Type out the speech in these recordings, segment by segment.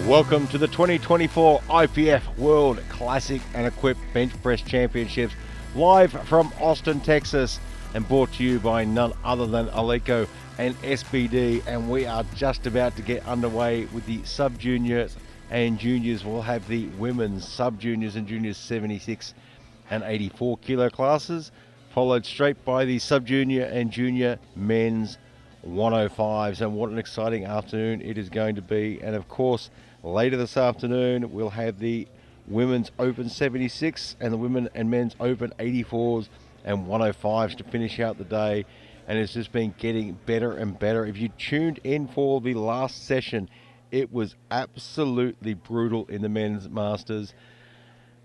Welcome to the 2024 IPF World Classic and Equipped Bench Press Championships, live from Austin, Texas, and brought to you by none other than Aleco and SBD. And we are just about to get underway with the sub-juniors and juniors. We'll have the women's sub-juniors and juniors 76 and 84 kilo classes, followed straight by the sub-junior and junior men's 105s. And what an exciting afternoon it is going to be. And of course, later this afternoon, we'll have the Women's Open 76 and the Women and Men's Open 84s and 105s to finish out the day. And it's just been getting better and better. If you tuned in for the last session, it was absolutely brutal in the men's masters.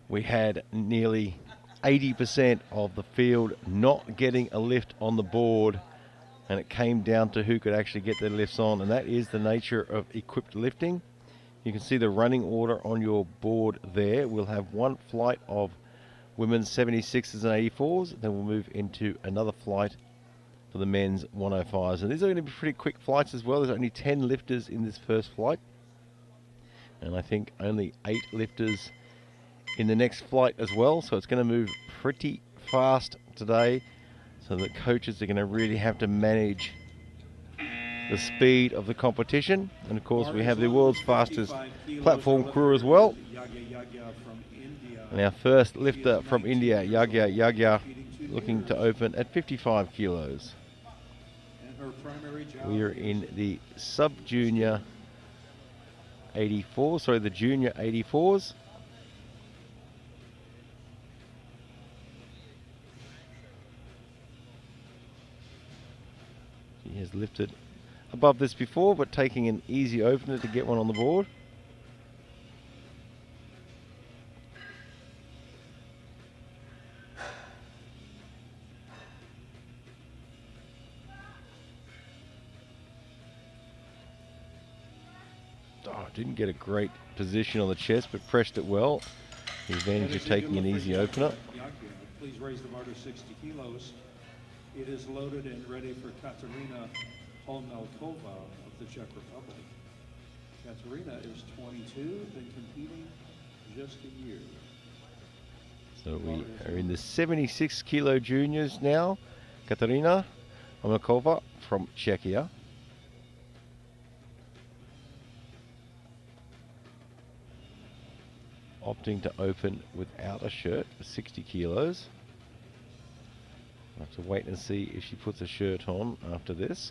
We had nearly 80% of the field not getting a lift on the board, and it came down to who could actually get their lifts on, and that is the nature of equipped lifting. You can see the running order on your board there. We'll have one flight of women's 76s and 84s, then we'll move into another flight for the men's 105s. And these are going to be pretty quick flights as well. There's only 10 lifters in this first flight, and I think only 8 lifters in the next flight as well. So it's going to move pretty fast today. So the coaches are going to really have to manage the speed of the competition. And of course, we have the world's fastest platform crew as well. And our first lifter from India, Yagya, looking to open at 55 kilos. We are in the sub-junior 84, sorry, the junior 84s. He has lifted above this before, but taking an easy opener to get one on the board. Didn't get a great position on the chest, but pressed it well. The advantage of taking an easy opener. Please raise the bar to 60 kilos. It is loaded and ready for Katerina Holmelkova of the Czech Republic. Katerina is 22, been competing just a year. So we are in the 76 kilo juniors now. Katerina Holmelkova from Czechia. Opting to open without a shirt for 60 kilos. I'll have to wait and see if she puts a shirt on after this.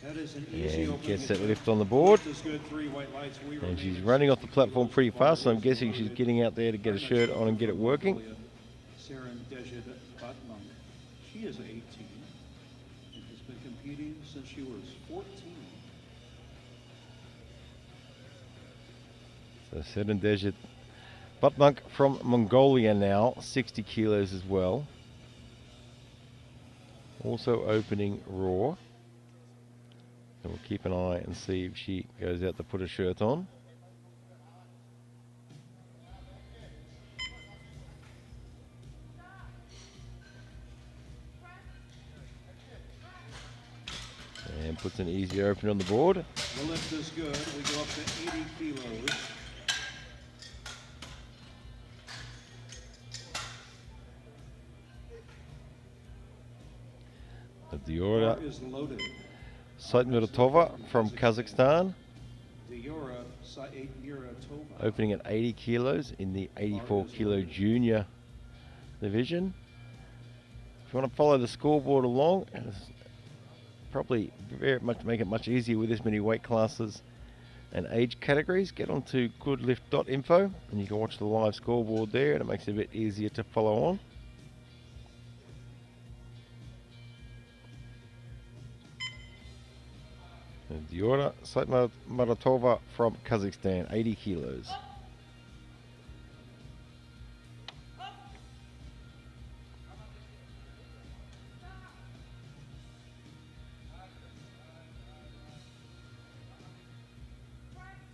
And gets that lift on the board. And she's running off the platform pretty fast, so I'm guessing she's getting out there to get a shirt on and get it working. She is 18 and has been competing since she was 14. So Ceremonies Batmonk from Mongolia now, 60 kilos as well. Also opening raw. So we'll keep an eye and see if she goes out to put a shirt on. And puts an easy open on the board. The lift is good. We go up to 80 kilos. The order is loaded. Saitmuratova from Kazakhstan, opening at 80 kilos in the 84 kilo junior division. If you want to follow the scoreboard along, it's probably very much make it much easier with this many weight classes and age categories. Get onto goodlift.info and you can watch the live scoreboard there, and it makes it a bit easier to follow on. Diora Saitmuratova from Kazakhstan, 80 kilos.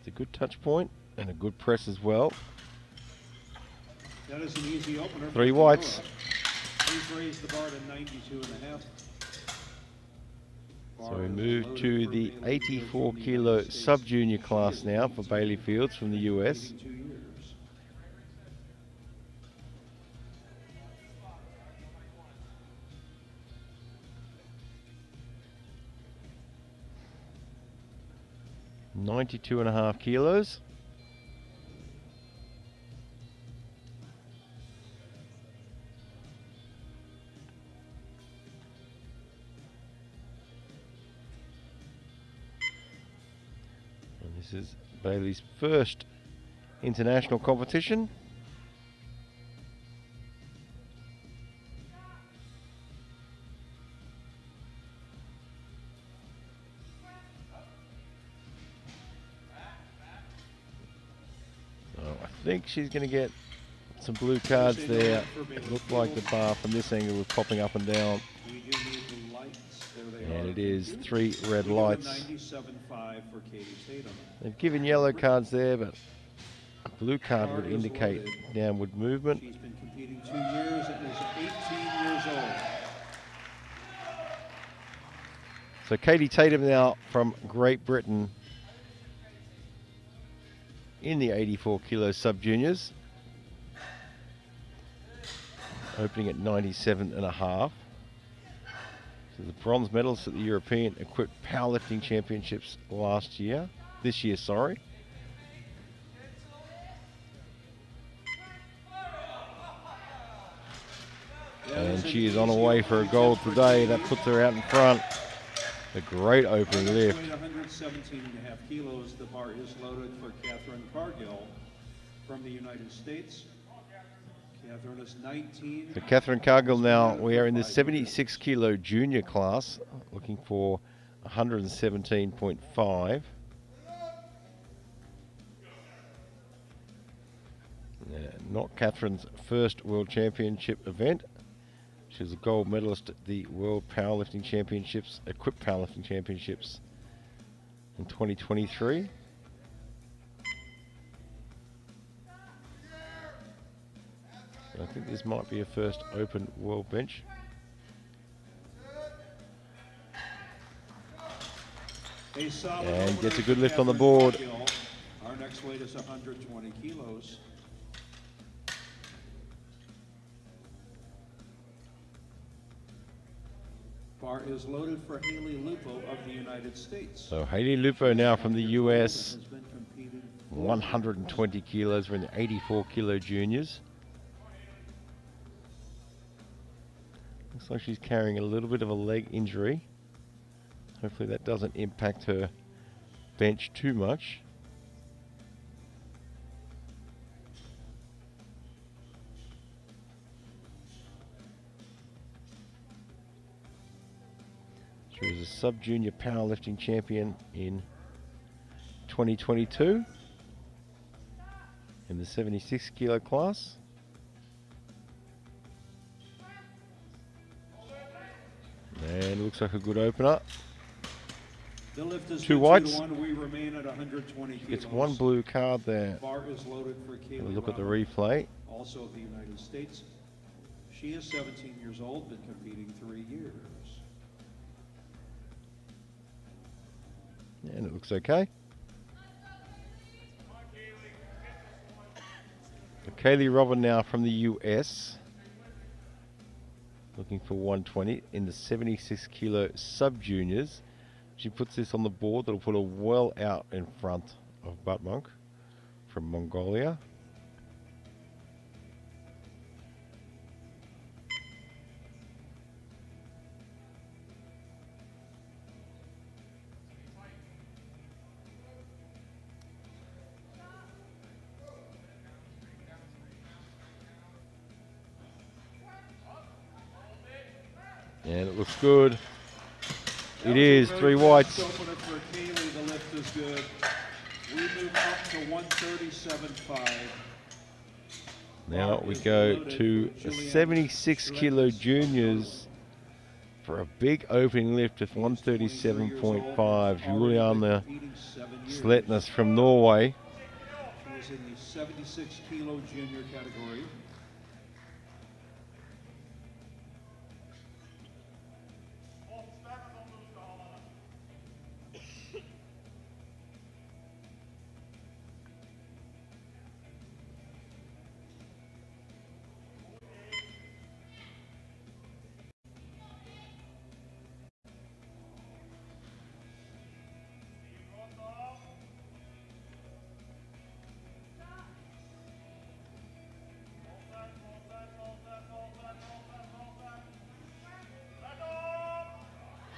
It's a good touch point and a good press as well. That is an easy opener. 3 whites. He's raised the bar to 92.5. So we move to the 84 kilo sub-junior class now for Bailey Fields from the US. $92.5 kilos. This is Bailey's first international competition. So I think she's going to get some blue cards there. It looked like the bar from this angle was popping up and down. And it is 3 red lights. They've given yellow cards there, but a blue card would indicate downward movement. She's been competing 2 years and is 18 years old. So Katie Tatum now from Great Britain in the 84 kilo sub-juniors. Opening at 97.5. So the bronze medalist at the European Equipped Powerlifting Championships this year, sorry. And she is on her way for a gold today. That puts her out in front. A great opening lift. 117.5 kilos. The bar is loaded for Catherine Cargill from the United States. Catherine is 19. So Catherine Cargill now, we are in the 76 kilo junior class, looking for 117.5. Not Catherine's first World Championship event. She was a gold medalist at the World Powerlifting Championships, Equipped Powerlifting Championships in 2023. I think this might be a first open world bench. And gets a good lift on the board. Our next weight is 120 kilos. Bar is loaded for Haley Lupo of the United States. So Haley Lupo now from the US, 120 kilos. We're in the 84 kilo juniors. Looks like she's carrying a little bit of a leg injury. Hopefully that doesn't impact her bench too much. She was a sub-junior powerlifting champion in 2022 in the 76 kilo class. And looks like a good opener. The lift is 2 whites. We remain at 120 kilos. Gets 1 blue card there. Bar is loaded for Have a look at the replay. Also of the United States. She is 17 years old, been competing 3 years. And it looks okay. Kaylee Robin now from the US. Looking for 120 in the 76 kilo sub-juniors. She puts this on the board. That'll put her well out in front of Buttmonk from Mongolia. And it looks good. It is 3 whites. Opener for Kaylee, the lift is good. We move up to 137.5. Now we go to 76 kilo juniors. for a big opening lift with 137.5. Juliana Sletnes from Norway. She was in the 76 kilo junior category.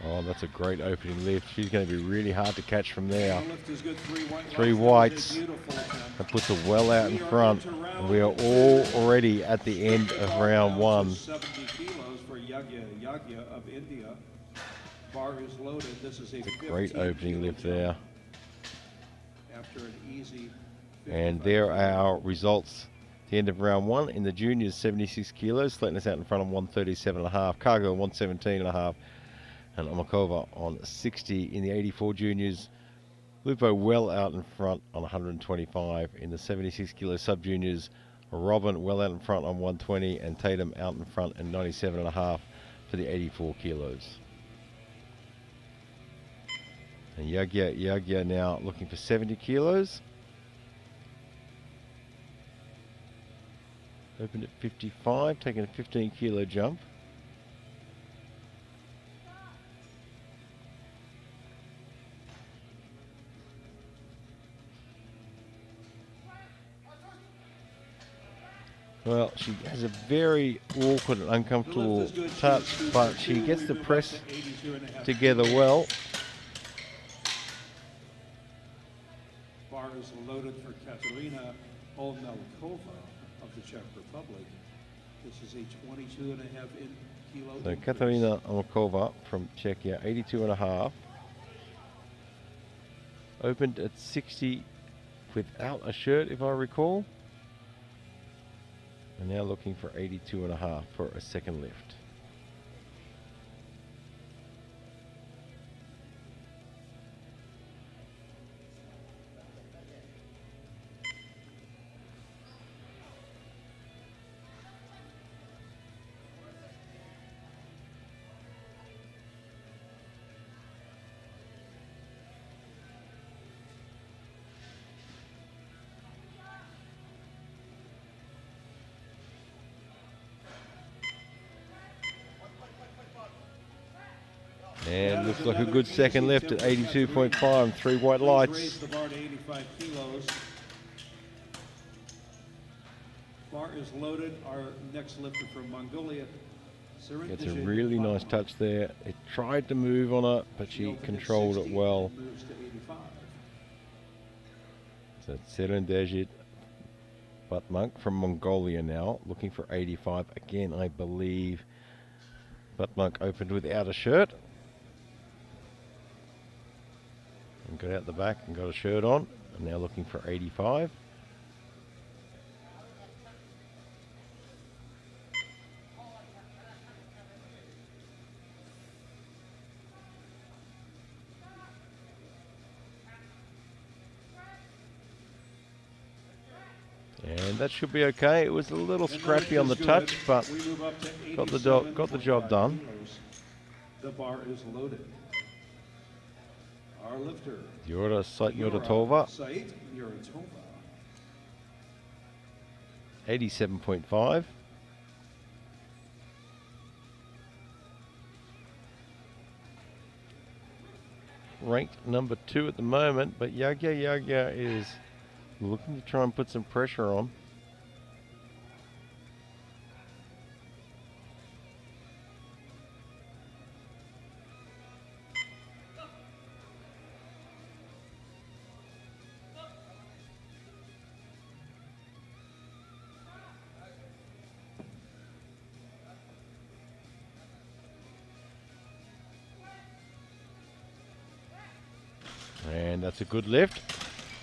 Oh, that's a great opening lift. She's going to be really hard to catch from there. Lift is good. Three whites. That puts her well out in front. And we are already at the end of round one. 70 kilos for Yagya of India. Bar is loaded. This is a Great opening lift there. After an easy. And there are our results. The end of round one in the juniors, 76 kilos. Sletnes out in front on 137.5. Cargo 117.5. And Omakova on 60 in the 84 juniors. Lupo well out in front on 125 in the 76 kilo sub juniors. Robin well out in front on 120, and Tatum out in front at 97.5 for the 84 kilos. And Yagya now looking for 70 kilos. Opened at 55, taking a 15 kilo jump. Well, she has a very awkward and uncomfortable touch, but she gets the press together well. Bar is loaded for Katerina Olmelkova of the Czech Republic. This is a 22.5 kilo. So Katerina Olmelkova from Czechia, 82.5. Opened at 60 without a shirt, if I recall. And now looking for 82.5 for a second lift. And looks like a good second lift at 82.5 and 3 white lights. Raised the bar to 85 kilos. Bar is loaded. Our next lifter from Mongolia. Gets a really nice touch there. It tried to move on it, but she controlled it well. Moves to 85. So Serendejit Batmonk from Mongolia now, looking for 85. Again, I believe Batmonk opened without a shirt. And got out the back and got a shirt on. And now looking for 85. And that should be okay. It was a little scrappy on the touch, but got the job done. The bar is loaded. Our lifter, Yura Saitmuratova, 87.5. Ranked number 2 at the moment, but Yagya is looking to try and put some pressure on. And that's a good lift.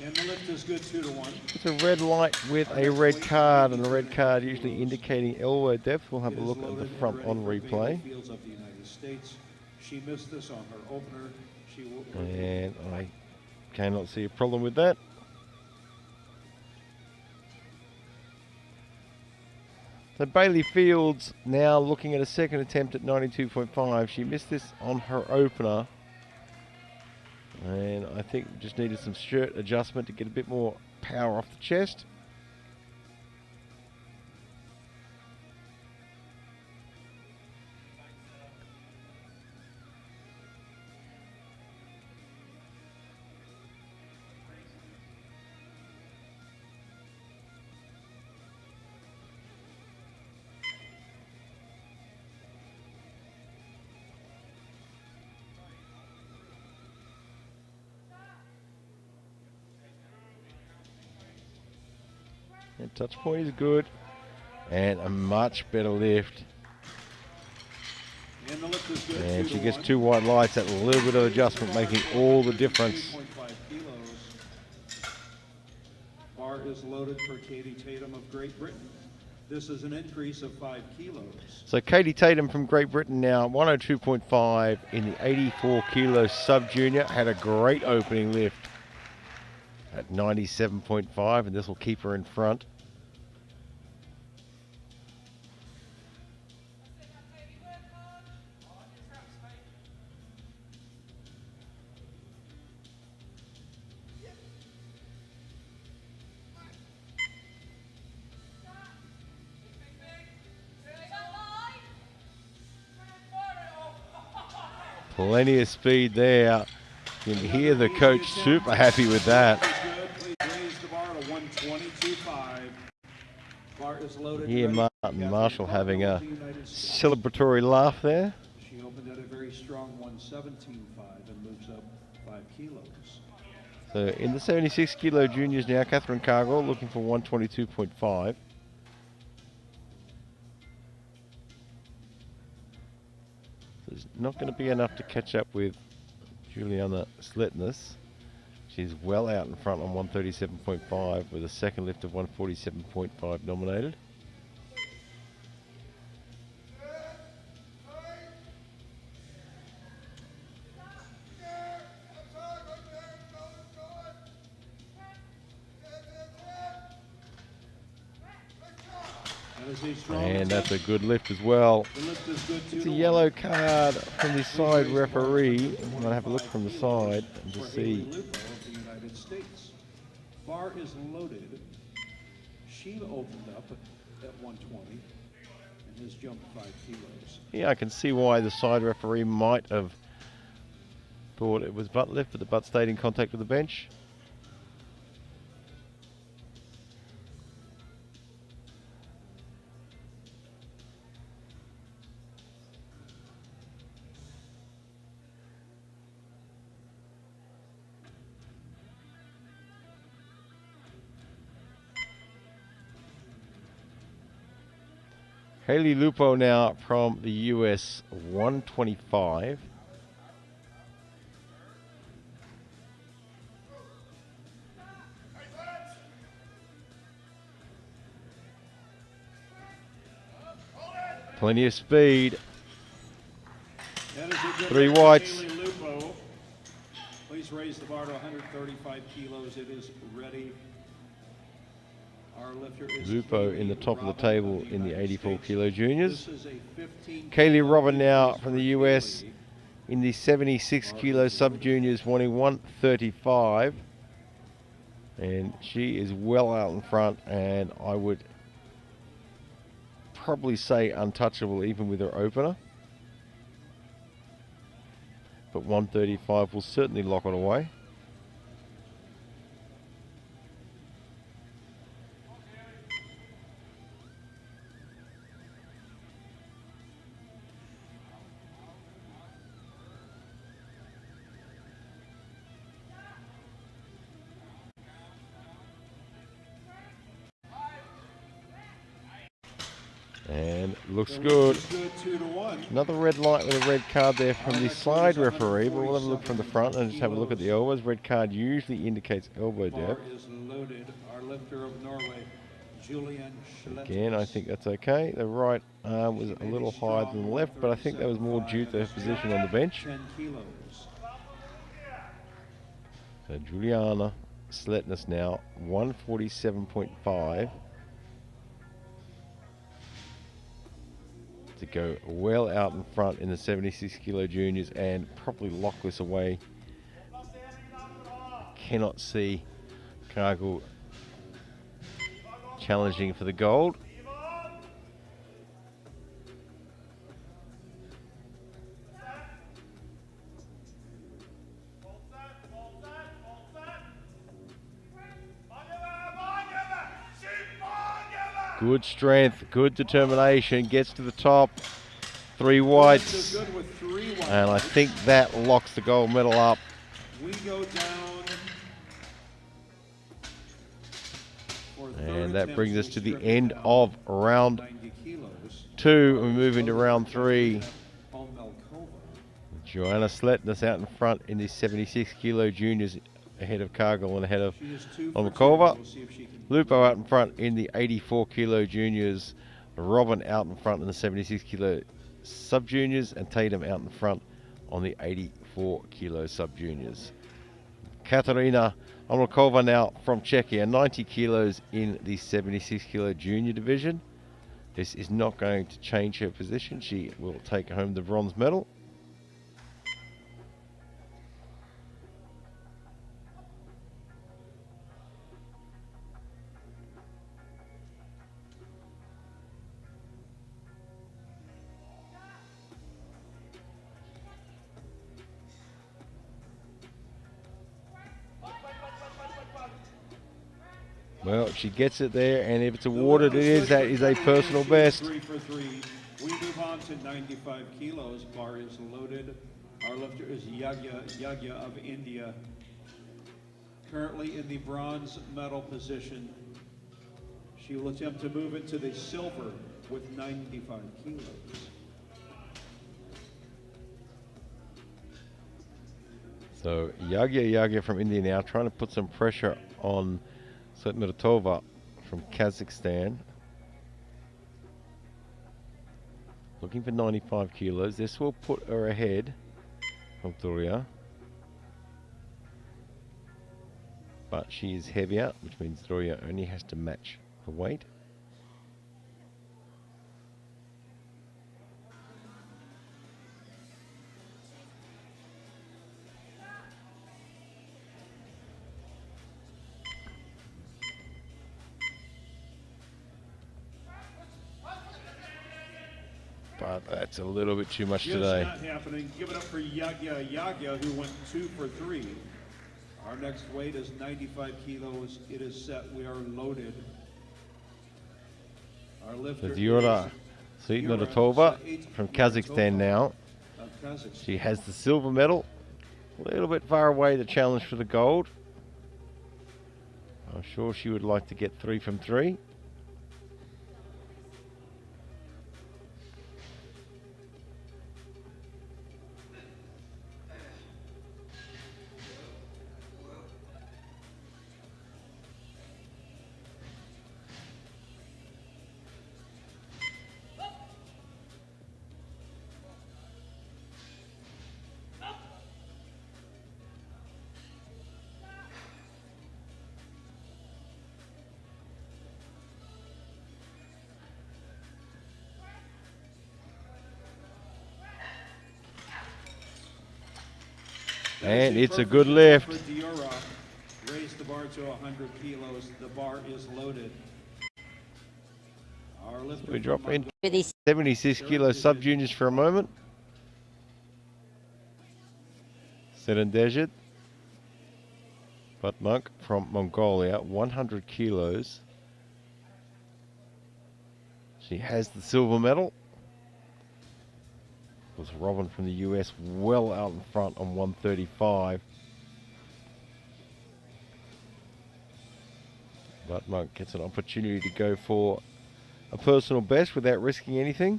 And the lift is good, 2-1. It's a red light with a red card, and the red card usually indicating elbow depth. We'll have a look at the front on replay. Fields of the United States. She missed this on her opener. She will. And I cannot see a problem with that. So Bailey Fields now looking at a second attempt at 92.5. She missed this on her opener. And I think just needed some shirt adjustment to get a bit more power off the chest. And touch point is good. And a much better lift. And the lift is good. And she gets 2 white lights. That little bit of adjustment making all the difference. 3.5 kilos. Bar is loaded for Katie Tatum of Great Britain. This is an increase of 5 kilos. So Katie Tatum from Great Britain now 102.5 in the 84 kilo sub junior. Had a great opening lift at 97.5, and this will keep her in front. Plenty of speed there. You can hear the coach super happy with that. Please raise the bar to 122.5. Bar is loaded. Hear Martin Marshall having a celebratory laugh there. She opened at a very strong 117.5 and moves up 5 kilos. So in the 76 kilo juniors now, Catherine Cargill looking for 122.5. There's not going to be enough to catch up with Juliana Sletness. She's well out in front on 137.5 with a second lift of 147.5 nominated. And that's a good lift as well. It's a yellow card from the side referee. I'm going to have a look from the side and just see. Bar is loaded. She opened up at 120 and has jumped 5 kilos. Yeah, I can see why the side referee might have thought it was butt lift, but the butt stayed in contact with the bench. Haley Lupo now from the US, 125. Plenty of speed. 3 whites. Please raise the bar to 135 kilos. It is ready. Our lifter is Lupo in the top of the table in the 84 kilo juniors. This is a 15 Kaylee Robin now from the US in the 76 kilo sub juniors, wanting 135. And she is well out in front, and I would probably say untouchable even with her opener. But 135 will certainly lock it away. And looks The good. lift is good, 2-1. Another red light with a red card there from Our the next weight side is referee, but we'll have a look from the front and 147.5 just have a look at the elbows. Red card usually indicates elbow Bar depth. is loaded. Our lifter of Norway, Julian Schletters. Again, I think that's okay. The right arm was a little higher than the left, but I think that was more due to her position on the bench. 10 kilos. So Juliana Sletness now, 147.5. To go well out in front in the 76 kilo juniors and probably lock this away. Cannot see Cargill challenging for the gold. Good strength, good determination, gets to the top. 3 whites. And I think that locks the gold medal up. We go down. And that brings us to the end of round 2. We move into round 3. Joanna Sletness out in front in the 76 kilo juniors ahead of Cargill and ahead of Olmakova. Lupo out in front in the 84 kilo juniors. Robin out in front in the 76 kilo sub juniors, and Tatum out in front on the 84 kilo sub juniors. Katarina Olmakova now from Czechia, 90 kilos in the 76 kilo junior division. This is not going to change her position. She will take home the bronze medal. Well, she gets it there, and if it's awarded, that is a personal best. 3 for 3. We move on to 95 kilos. Bar is loaded. Our lifter is Yagya of India. Currently in the bronze medal position. She will attempt to move into the silver with 95 kilos. So Yagya from India now trying to put some pressure on Sletnitova from Kazakhstan. Looking for 95 kilos. This will put her ahead of Doria. But she is heavier, which means Doria only has to match her weight. But that's a little bit too much today. Not happening. Give it up for Yagya, who went 2 for 3. Our next weight is 95 kilos. It is set. We are loaded. Our lifter Vyura Sletnitova from Kazakhstan now. She has the silver medal. A little bit far away to challenge for the gold. I'm sure she would like to get 3 from 3. And it's a good lift. Raise the bar to 100 kilos. The bar is loaded. We drop into 76 kilo sub juniors for a moment. Serendejit Batmunk from Mongolia, 100 kilos. She has the silver medal. Was Robin from the US well out in front on 135. Batmunk gets an opportunity to go for a personal best without risking anything.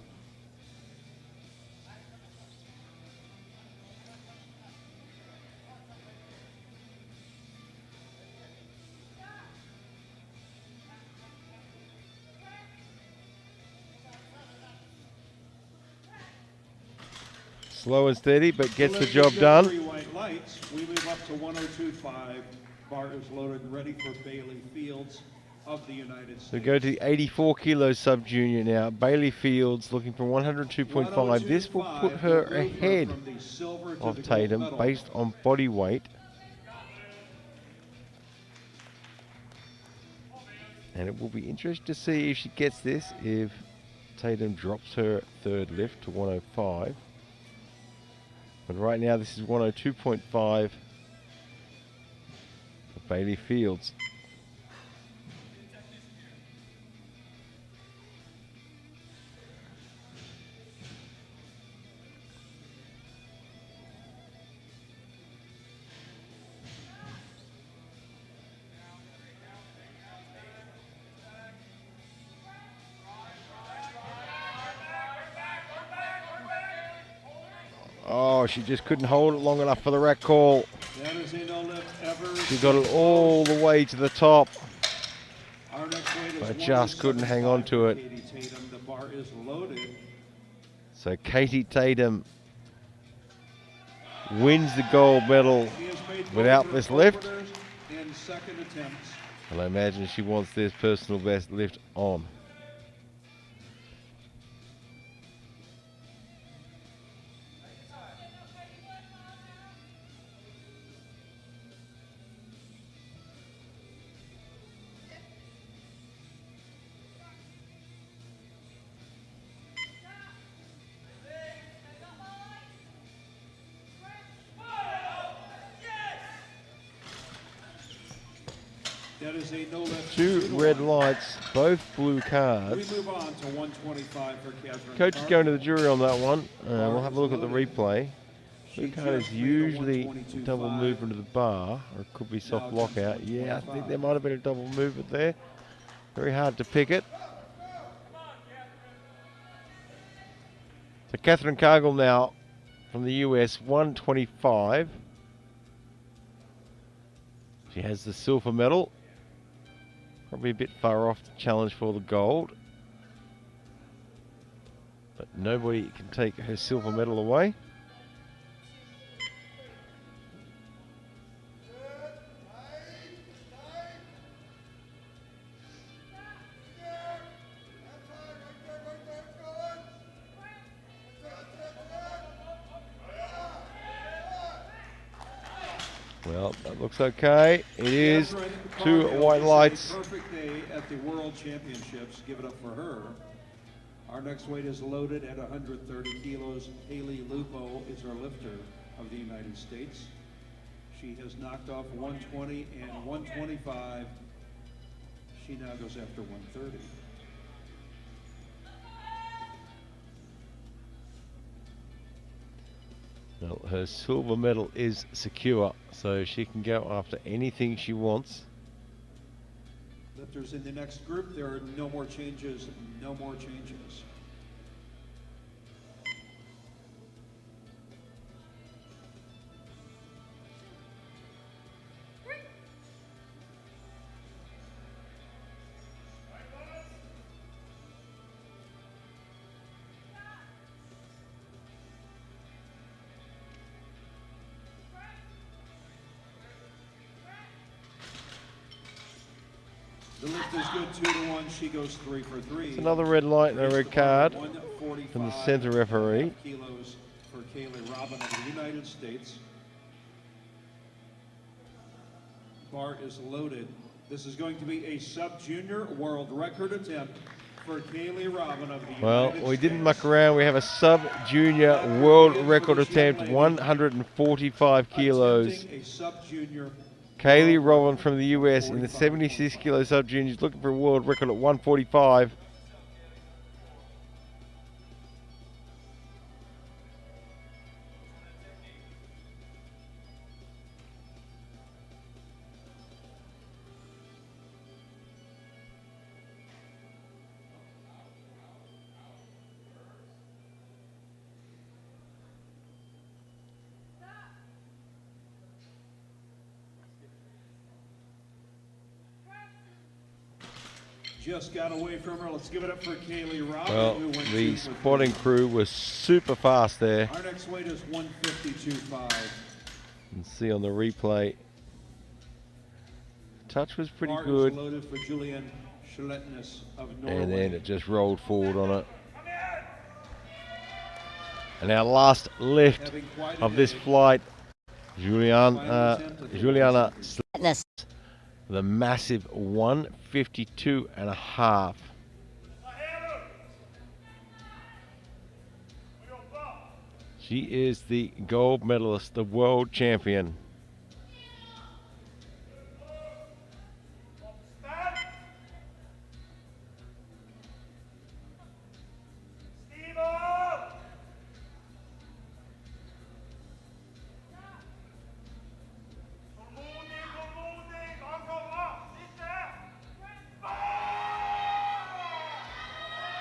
Slow and steady, but gets the job done. Three white lights. We move up to 102.5. Bar is loaded and ready for Bailey Fields of the United States. So go to the 84 kilo sub junior now. Bailey Fields looking for 102.5. This will put her ahead of Tatum based on body weight. And it will be interesting to see if she gets this, if Tatum drops her third lift to 105. But right now this is 102.5 for Bailey Fields. Oh, she just couldn't hold it long enough for the rack call. That is a no lift ever. She got it all the way to the top, Our next weight is but just couldn't hang on to it. Katie Tatum. The bar is loaded. So Katie Tatum wins the gold medal She has made without this lift. in second attempts. And I imagine she wants this personal best lift on. That is a no lift. Two red 2-1. lights, both blue We cards. move on to 125 for Catherine. Coach is Carter. going to the jury on that one. We'll have a look at the replay. Blue She card is just made a usually 122.5. double movement of the bar, or it could be soft Now just lockout. Yeah, I think 125. there might have been a double movement there. Very hard to pick it. So Catherine Cargill now from the US, 125. She has the silver medal. Probably a bit far off the challenge for the gold. But nobody can take her silver medal away. Well, that looks okay. It is Catherine two Cargill white is a lights. Perfect day at the World Championships. Give it up for her. Our next weight is loaded at 130 kilos. Haley Lupo is our lifter of the United States. She has knocked off 120 and 125. She now goes after 130. Well, her silver medal is secure, so she can go after anything she wants. Lifters in the next group, there are no more changes, no more changes. The lift is good, 2-1. She goes 3 for 3. It's another red light and a red card 145 from the center referee. kilos for Kaylee Robin of the United States. Bar is loaded. This is going to be a sub-junior world record attempt for Kaylee Robin of the Well, United States. we didn't muck around. We have a sub-junior world record attempt, 145 kilos. Attempting a sub-junior Kaylee Robin from the US in the 76 kilo sub-juniors looking for a world record at 145. Just got away from her. Let's give it up for Kaylee Robin, Well, who went the 2 for 3. spotting crew was super fast there. Our next weight is 152.5. You can see on the replay, touch was pretty Bar good. is loaded for Julian Schletness of Norway. And then it just rolled forward on it. And our last lift of this flight, Juliana Slitness, the massive 152.5. She is the gold medalist, the world champion.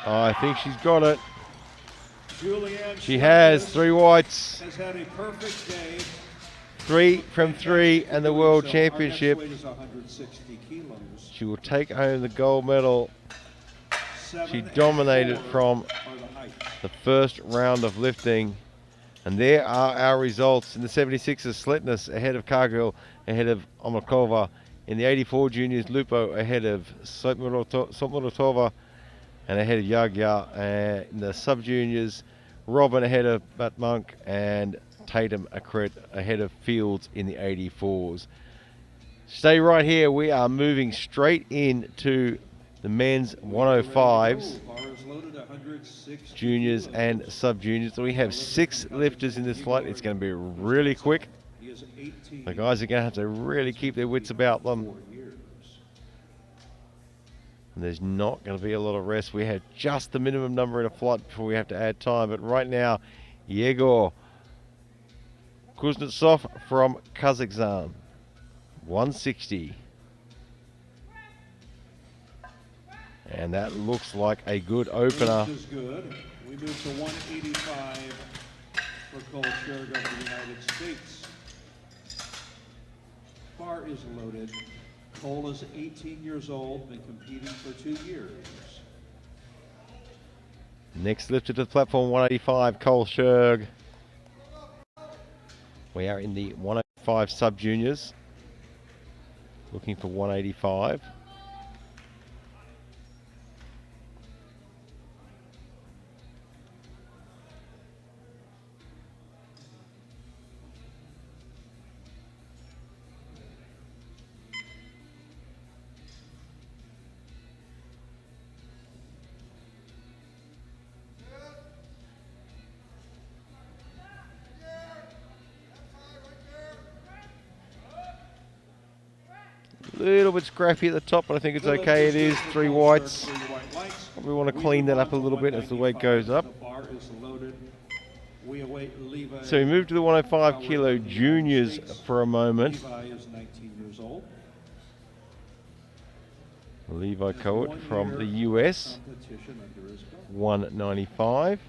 I think she's got it. She has 3 whites. Has had a perfect day. 3 from 3 and the world championship. Our next weight is 160 kilos. She will take home the gold medal. She dominated from the first round of lifting. And there are our results. In the 76ers, Slitness ahead of Cargill, ahead of Omakova. In the 84 juniors, Lupo ahead of Sotmurotova and ahead of Yagya. In the sub-juniors, Robin ahead of Batmonk and Tatum Akret ahead of Fields in the 84s. Stay right here. We are moving straight into the men's 105s, juniors and sub-juniors. So we have 6 lifters in this flight. It's going to be really quick. The guys are going to have to really keep their wits about them. And there's not going to be a lot of rest. We have just the minimum number in a flight before we have to add time. But right now, Yegor Kuznetsov from Kazakhstan, 160. And that looks like a good opener. Is good. We move to 185 for Cole Sherg of the United States. Bar is loaded. Cole is 18 years old, been competing for 2 years. Next lifted to the platform, 185, Cole Sherg. We are in the 105 sub-juniors, looking for 185. Little bit scrappy at the top, but I think it's okay. It is 3 whites. We want to clean that up a little bit as the weight goes up. So we move to the 105 kilo juniors for a moment. Levi Coet from the US, 195.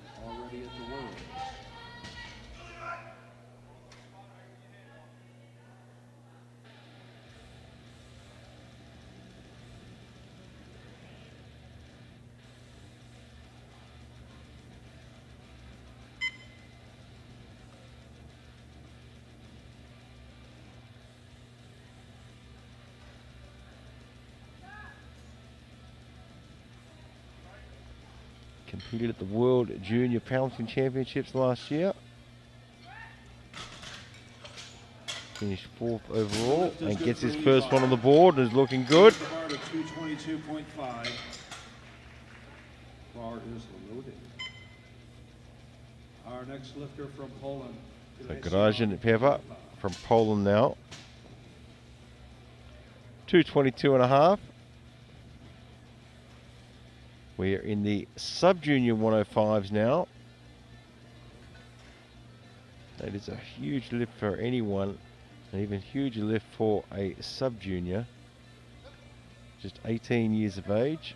Competed at the World Junior Powerlifting Championships last year. Finished 4th overall and gets his first one on the board and is looking good. Bar to 222.5. Bar is loaded. Our next lifter from Poland. So Gražian Peva from Poland now. 222.5. We are in the sub-junior 105s now. That is a huge lift for anyone, and even huger lift for a sub-junior. Just 18 years of age.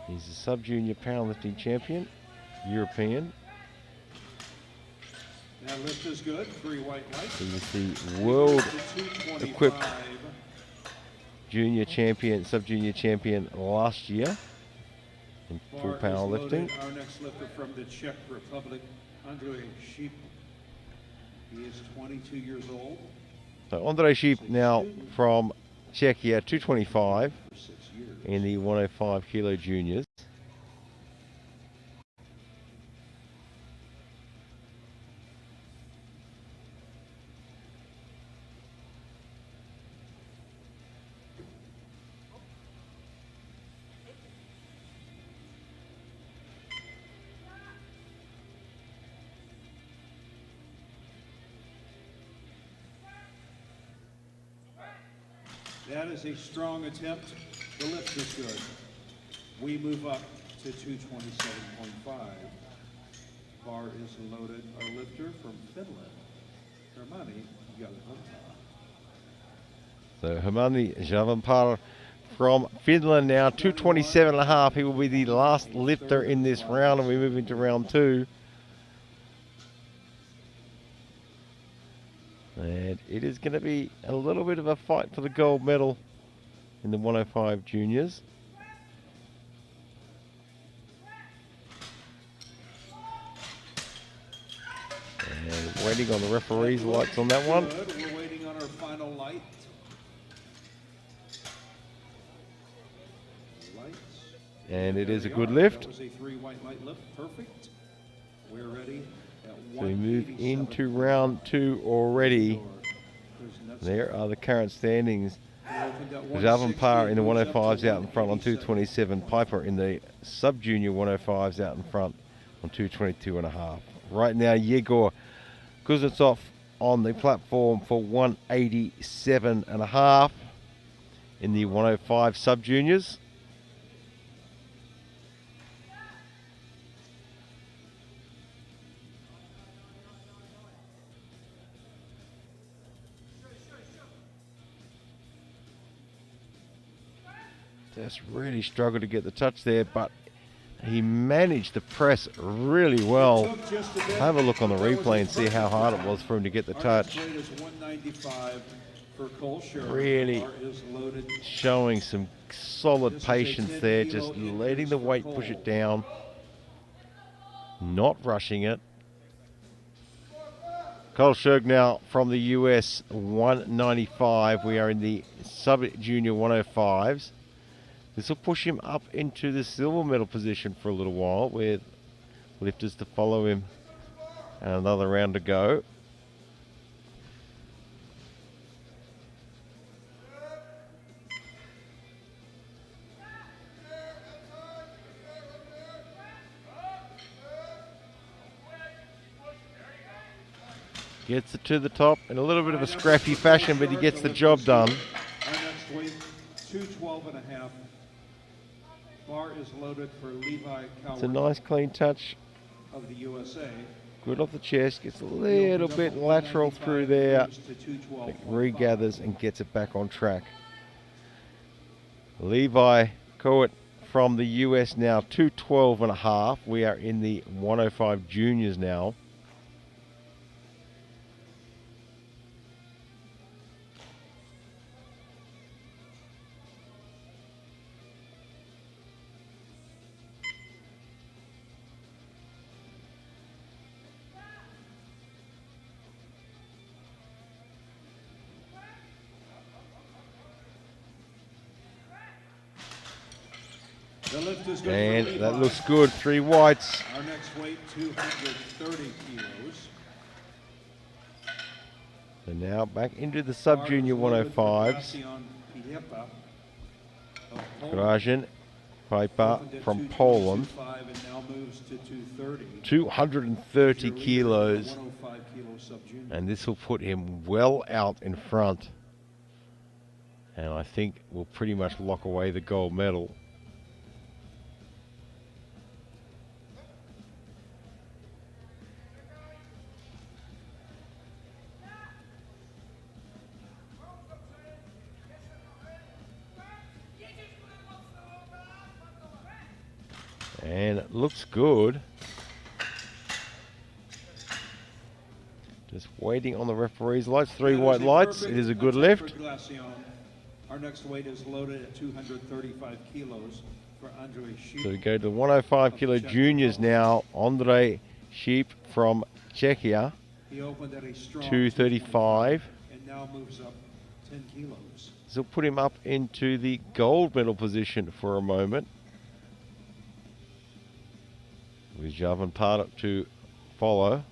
He's a sub-junior powerlifting champion, European. That lift is good. 3 white lights. He is the world equipped junior champion, sub-junior champion last year in full powerlifting. Our next lifter from the Czech Republic, Andrej Šíp. He is 22 years old. So Andrej Šíp now from Czechia, 225 in the 105 kilo juniors. That is a strong attempt. The lift is good. We move up to 227.5. Bar is loaded. Our lifter from Finland, Hermione Jalvanpää. So Hermione Jalvanpää from Finland now, 227.5. He will be the last lifter in this round, and we move into round two. And it is going to be a little bit of a fight for the gold medal in the 105 juniors. And waiting on the referee's lights on that one. We're waiting on our final light. Lights. And it is a good lift. That was a 3 white light lift. Perfect. We're ready. So we move into round two already. There are the current standings. Jalvanpää in the 105s out in front on 227. Piper in the sub-junior 105s out in front on 222.5. Right now, Yegor Kuznetsov on the platform for 187.5 in the 105 sub-juniors. Just really struggled to get the touch there, but he managed to press really well. Have a look on the replay and see how hard it was for him to get the touch. Really showing some solid patience there, just letting the weight push it down, not rushing it. Kolshurg now from the US, 195. We are in the sub-junior 105s. This will push him up into the silver medal position for a little while, with lifters to follow him and another round to go. Gets it to the top in a little bit of a scrappy fashion, but he gets the job done. Our next weight, 212.5. Bar is loaded for Levi Coward. It's a nice clean touch Of the USA. Good off the chest, gets a little bit lateral through there, regathers and gets it back on track. Levi Coward from the US now, 212.5. We are in the 105 juniors now. And that looks good, 3 whites. Our next weight, 230 kilos. So now back into the sub-junior 105s. Grajan Piper from Poland. 230 kilos. And this will put him well out in front. And I think we'll pretty much lock away the gold medal. And it looks good. Just waiting on the referee's lights. 3 That white is a lights. perfect It is a good attempt lift. for Glacion. Our next weight is loaded at 235 kilos for Andre Sheep. So we go to the 105 kilo juniors now. Andre Sheep from Czechia. He opened at a strong 235. and now moves up 10 kilos. This will put him up into the gold medal position for a moment. With Javan Parda to follow.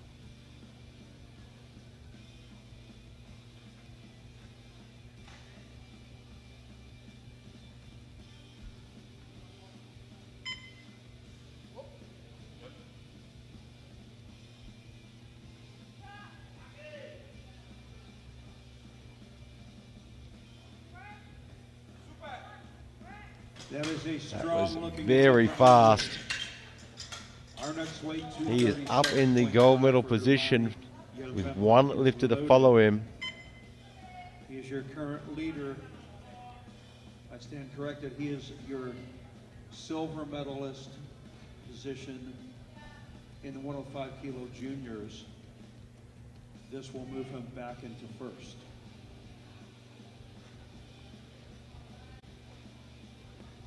That is a That strong was looking very attempt. fast. Our next weight, He is up in the gold medal position with one lifter to follow him. He is your current leader. I stand corrected. He is your silver medalist position in the 105 kilo juniors. This will move him back into first.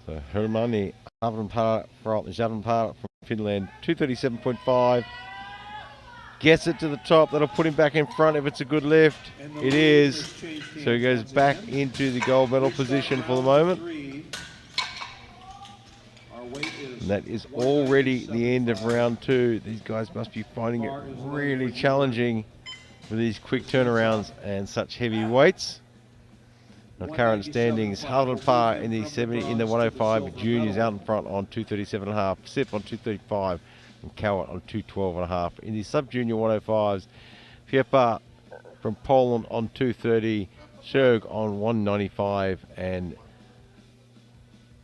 So Hermanni Javan Parda from Finland, 237.5. Gets it to the top. That'll put him back in front if it's a good lift. It is. So he goes back into the gold medal position for the moment. And that is already the end of round 2. These guys must be finding it really challenging with these quick turnarounds and such heavy weights. The current standings: Javan Parda in the 105 juniors out in front on 237.5, Sip on 235, and Cowart on 212.5. In the sub-junior 105s, Piepa from Poland on 230, Sherg on 195, and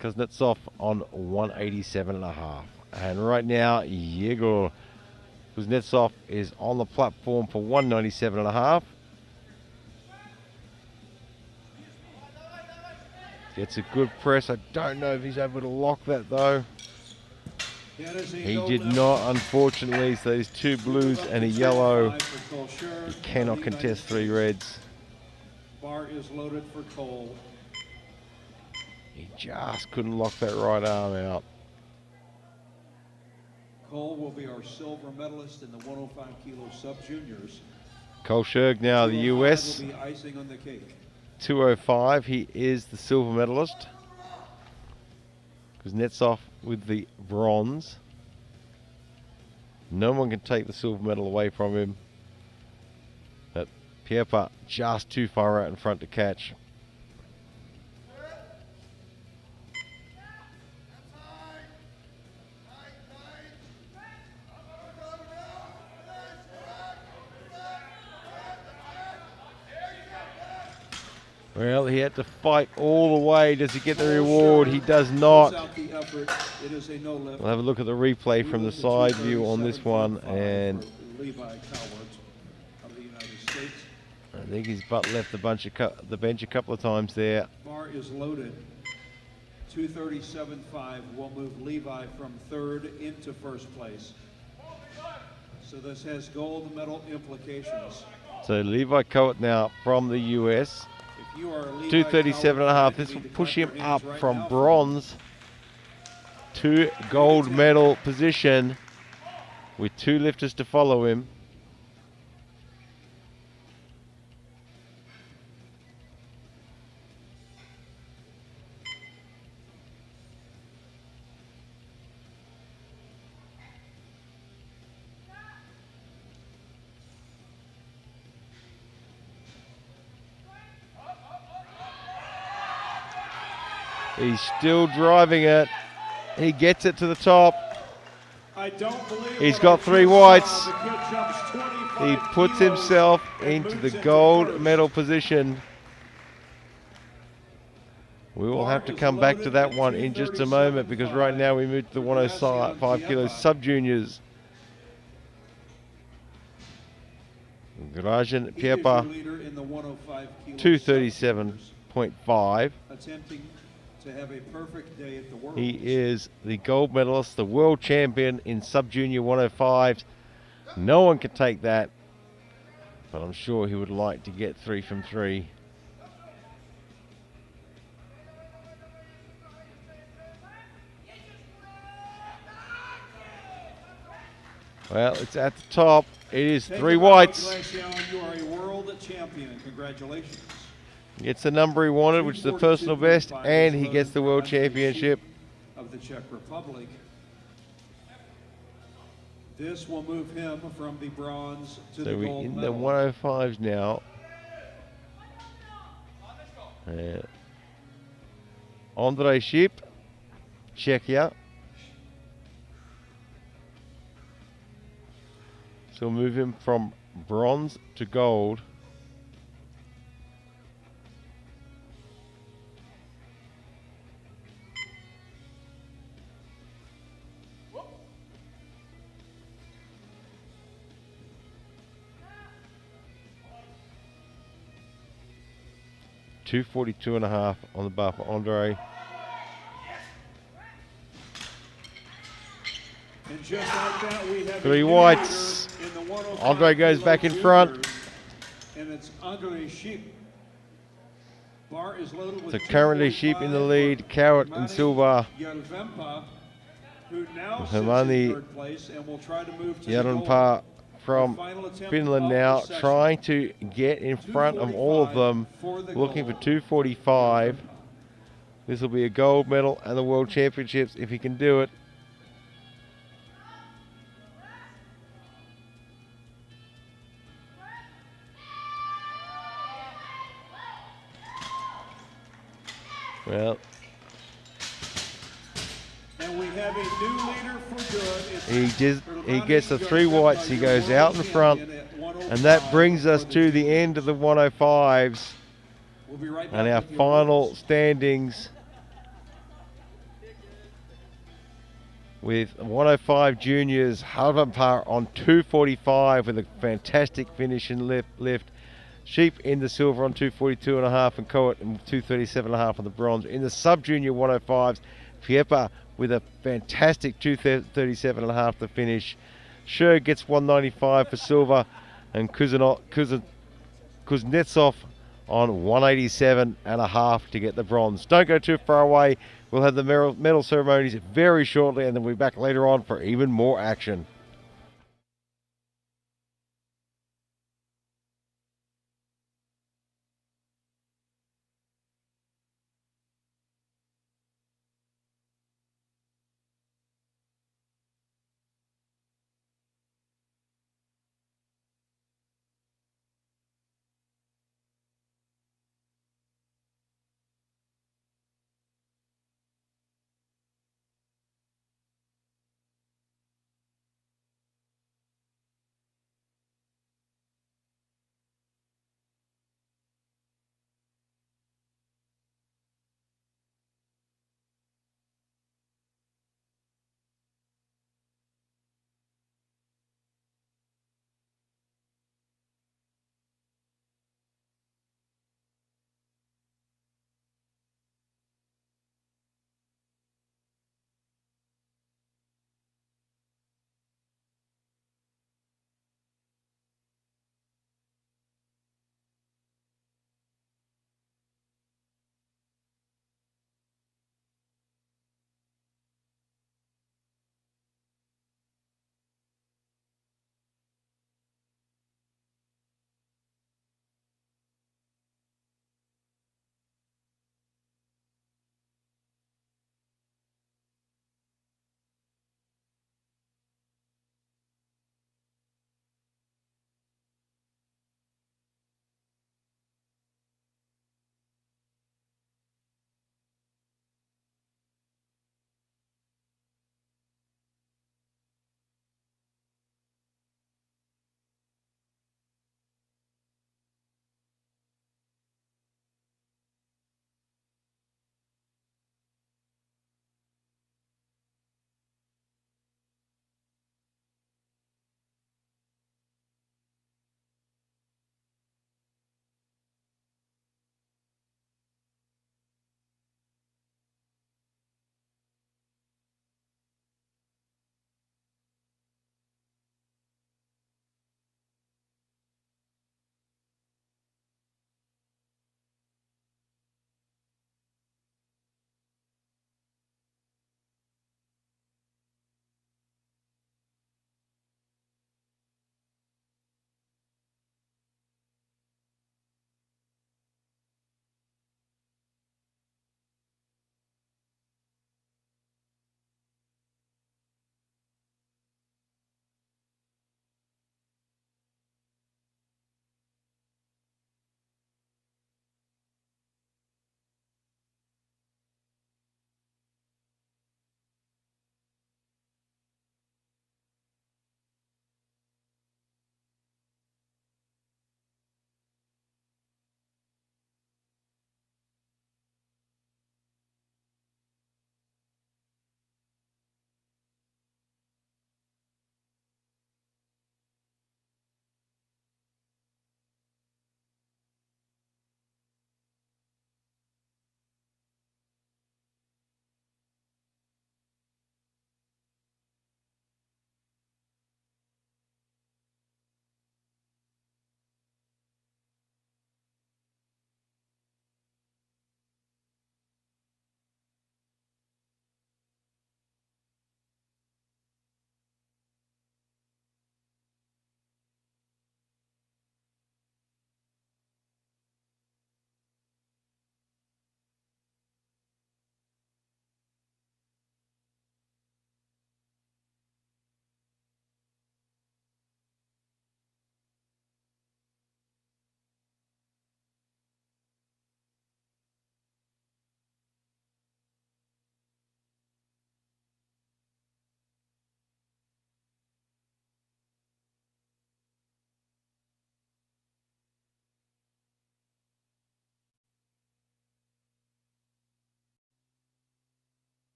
Kuznetsov on 187.5. And right now, Yegor Kuznetsov is on the platform for 197.5. Gets a good press. I don't know if he's able to lock that though. He did not, unfortunately. So there's 2 blues and a yellow. He cannot contest 3 reds. Bar is loaded for Cole. He just couldn't lock that right arm out. Cole will be our silver medalist in the 105 kilo sub-juniors. Cole Sherg now the US. Will be icing on the cake. 205, he is the silver medalist. Kuznetsov with the bronze. No one can take the silver medal away from him. But Piepa just too far out in front to catch. Well, he had to fight all the way. Does he get the reward? He does not. We'll have a look at the replay from the side view on this one, and I think his butt left the bench a couple of times there. Bar is loaded. 237.5 will move Levi from 3rd into 1st place. So this has gold medal implications. So Levi Coat now from the US. 237.5. This will push him up from bronze to gold medal position with 2 lifters to follow him. He's still driving it. He gets it to the top. He's got 3 whites. He puts himself into the gold medal position. We will have to come back to that one in just a moment, because right now we move to the 105 kilo sub-juniors. Grajan Piepa, 237.5. To have a perfect day at the Worlds. He is the gold medalist, the world champion in sub-junior 105s. No one can take that. but I'm sure he would like to get 3 from 3. Well, it's at the top. It is Take 3 a bow, whites. Glacier. You are a world champion. Congratulations. Gets the number he wanted, which is the personal best, and he gets the world 242.5 championship. of the Czech Republic. This will move him from the bronze to the So we're gold in the medal. 105s now. Andrei Ship, Czechia. So we'll move him from bronze to gold. $242.5 on the bar for Andre. And just like that, we have 3 a new whites. leader in the 105 Andre goes kilo back in front. juniors, and it's Andre Sheep. Bar is loaded with So currently Sheep in the lead, Carrot and Silva. Yarvempa, who now sits Hermani in third place and will try to move to the Yaronpa gold. from Final attempt Finland of the now, session. trying to get in front of all of them, 245 for the looking for gold. 245. This will be a gold medal and the World Championships if he can do it. Well, And we have a new leader for good. It's he gets the 3 whites. He goes out in front, and that brings us to the end of the 105s We'll be right and back our with the final awards. standings. With 105 juniors, Harvanpar on 245 with a fantastic finish and lift. Sheep in the silver on 242.5 and Coet in 237.5 on the bronze. In the sub-junior 105s, Fiepa with a fantastic 237.5 to finish. Sher gets 195 for silver, and Kuznetsov on 187.5 to get the bronze. Don't go too far away. We'll have the medal ceremonies very shortly, and then we'll be back later on for even more action.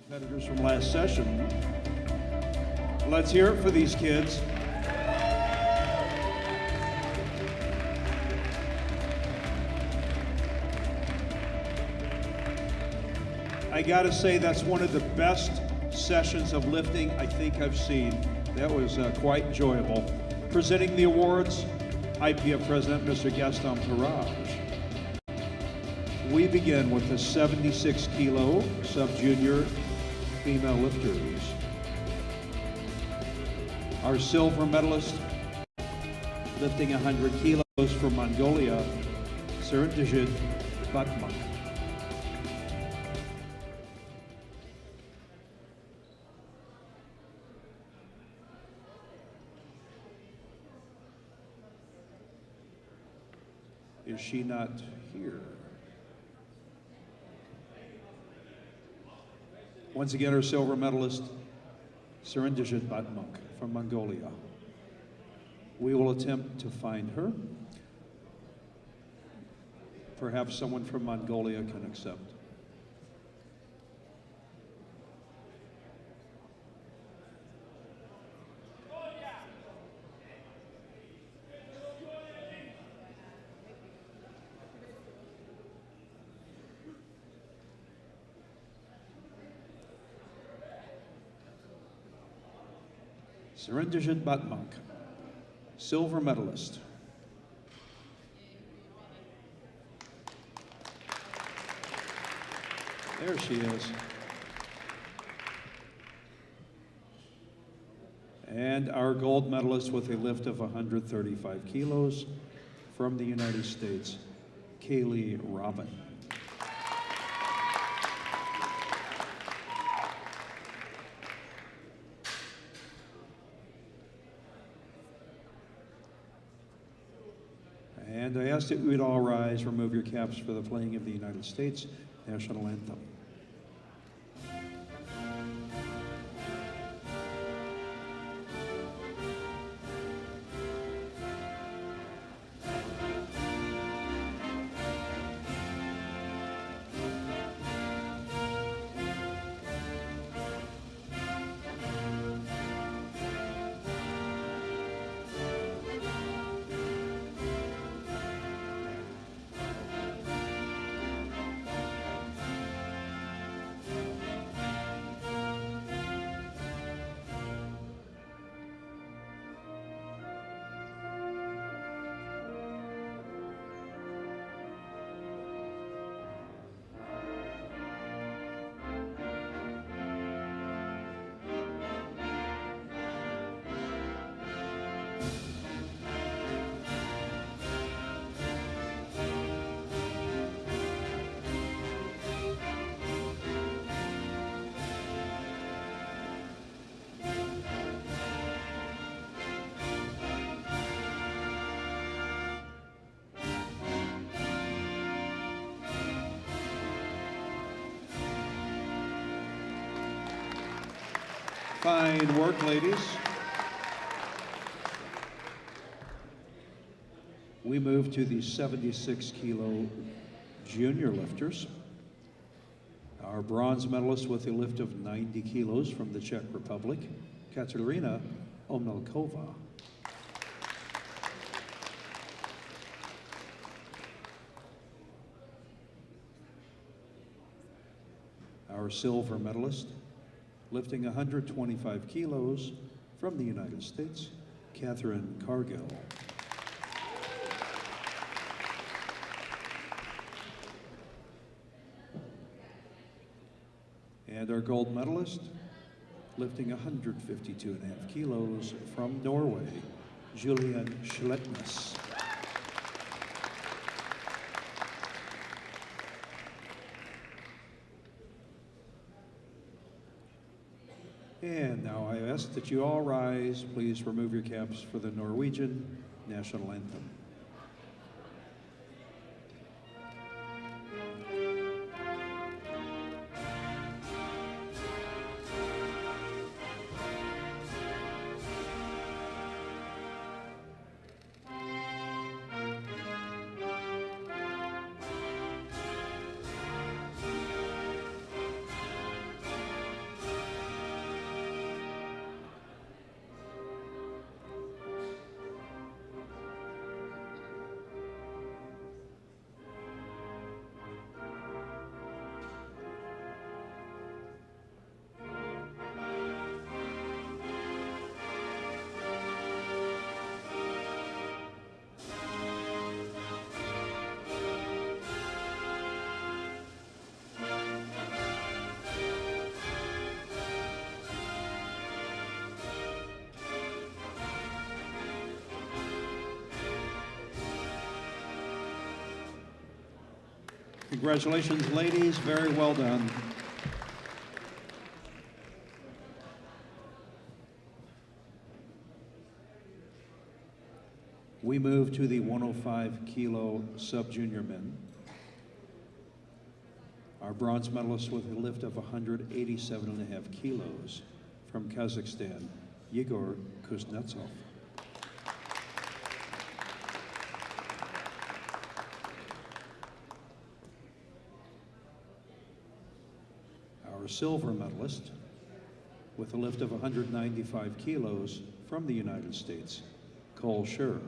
Competitors from last session. Let's hear it for these kids. I gotta say, that's one of the best sessions of lifting I think I've seen. That was quite enjoyable. Presenting the awards, IPF President Mr. Gaston Perage. We begin with the 76 kilo sub-junior female lifters. Our silver medalist lifting 100 kilos from Mongolia, Ceremonies Batmak. Is she not here? Once again, our silver medalist, Ceremonies Batmak from Mongolia. We will attempt to find her. Perhaps someone from Mongolia can accept. Ceremonies Batmak, silver medalist. There she is. And our gold medalist with a lift of 135 kilos from the United States, Kaylee Robin. And I ask that we would all rise, remove your caps for the playing of the United States National Anthem. Fine work, ladies. We move to the 76 kilo junior lifters. Our bronze medalist with a lift of 90 kilos from the Czech Republic, Katerina Omelkova. Our silver medalist, lifting 125 kilos from the United States, Catherine Cargill. And our gold medalist, lifting 152.5 kilos from Norway, Julian Schletnes. And now I ask that you all rise. Please remove your caps for the Norwegian national anthem. Congratulations, ladies. Very well done. We move to the 105 kilo sub-junior men. Our bronze medalist with a lift of 187.5 kilos from Kazakhstan, Yegor Kuznetsov. Our silver medalist with a lift of 195 kilos from the United States, Cole Scherg.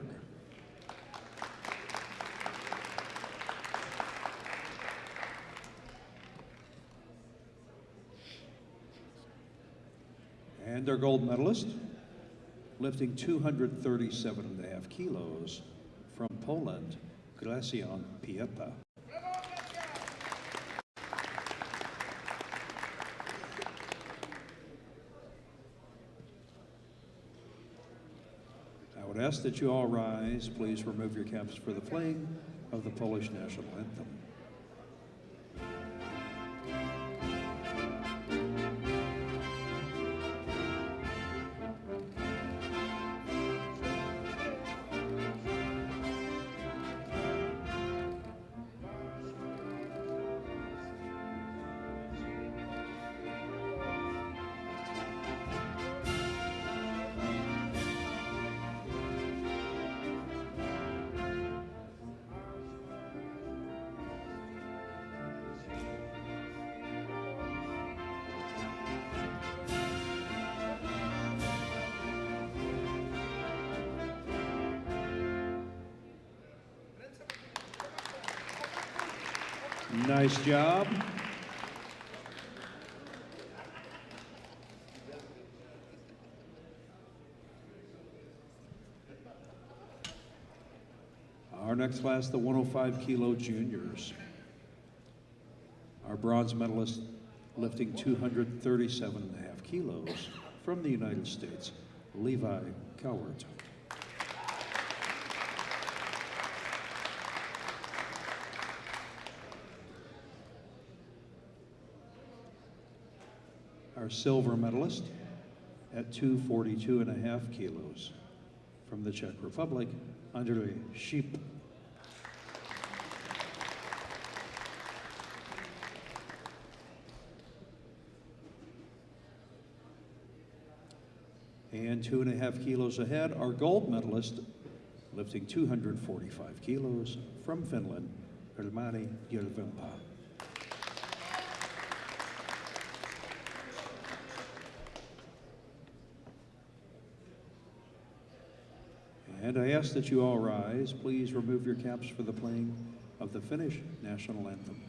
And our gold medalist, lifting 237.5 kilos from Poland, Gracjan Piepa. I would ask that you all rise. Please remove your caps for the playing of the Polish national anthem. Nice job. Our next class, the 105 kilo juniors. Our bronze medalist lifting 237.5 kilos from the United States, Levi Cowart. Our silver medalist at 242.5 kilos from the Czech Republic, Andrzej Sheep. And 2.5 kilos ahead, our gold medalist, lifting 245 kilos from Finland, Helmani Järvenpää. And I ask that you all rise. Please remove your caps for the playing of the Finnish national anthem.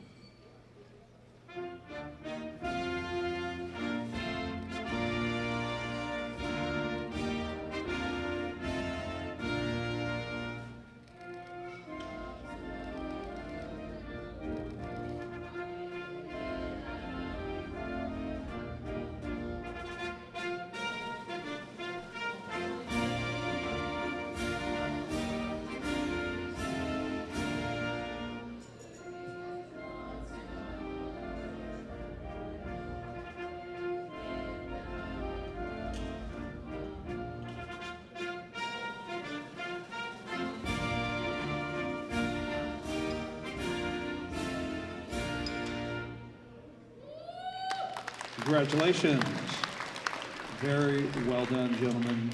Congratulations. Very well done, gentlemen.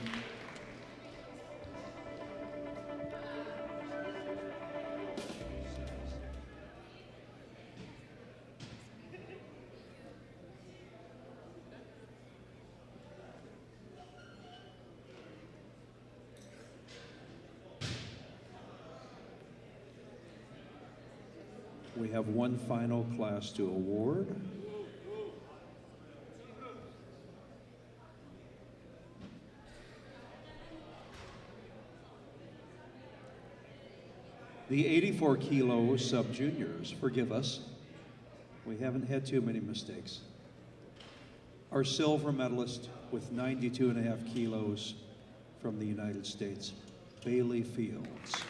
We have one final class to award. The 84 kilo sub-juniors, forgive us, we haven't had too many mistakes. Our silver medalist with 92.5 kilos from the United States, Bailey Fields.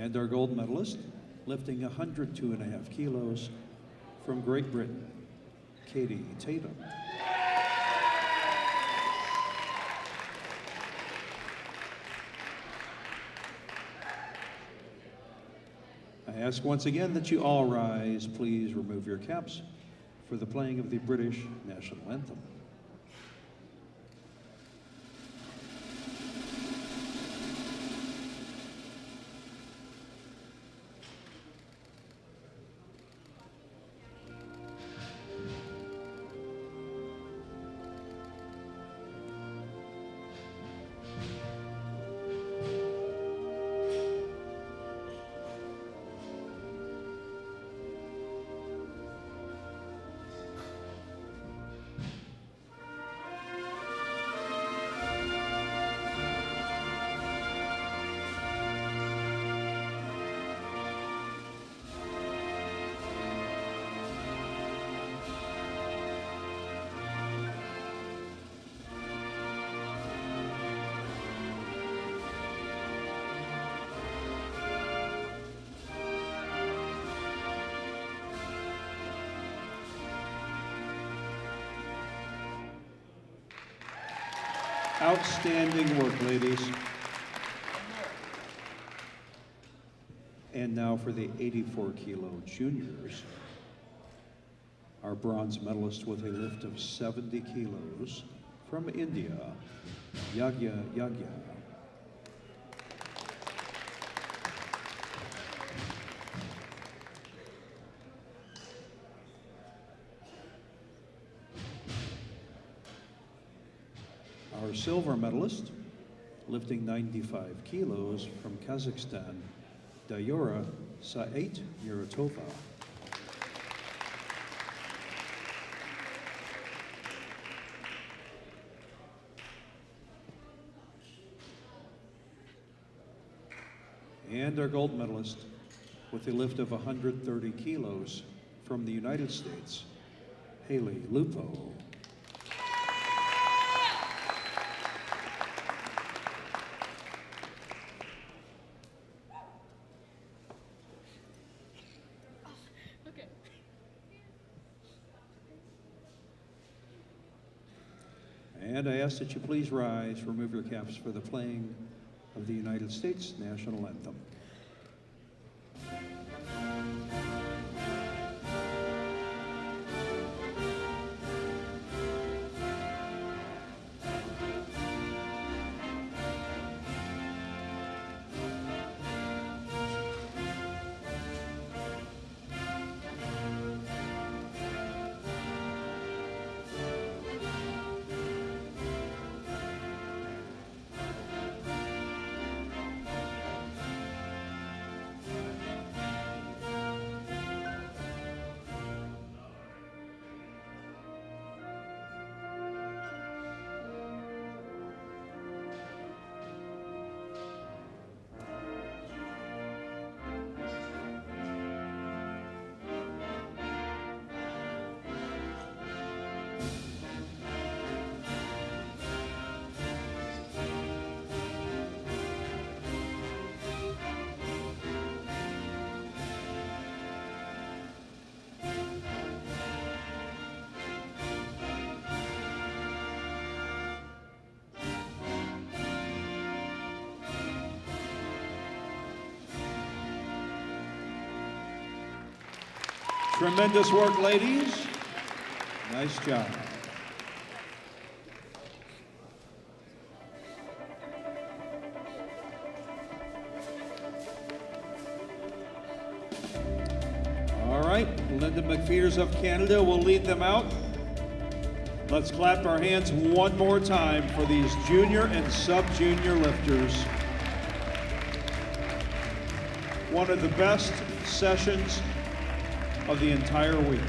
And our gold medalist, lifting 102.5 kilos from Great Britain, Katie Tatum. I ask once again that you all rise. Please remove your caps for the playing of the British national anthem. Outstanding work, ladies. And now for the 84-kilo juniors. Our bronze medalist with a lift of 70 kilos from India, Yagya Yagya. Our silver medalist, lifting 95 kilos from Kazakhstan, Dayora Sa'et Muratova. And our gold medalist with a lift of 130 kilos from the United States, Haley Lupo. And I ask that you please rise, remove your caps for the playing of the United States national anthem. Tremendous work, ladies. Nice job. All right, Linda McPheeters of Canada will lead them out. Let's clap our hands one more time for these junior and sub-junior lifters. One of the best sessions of the entire week.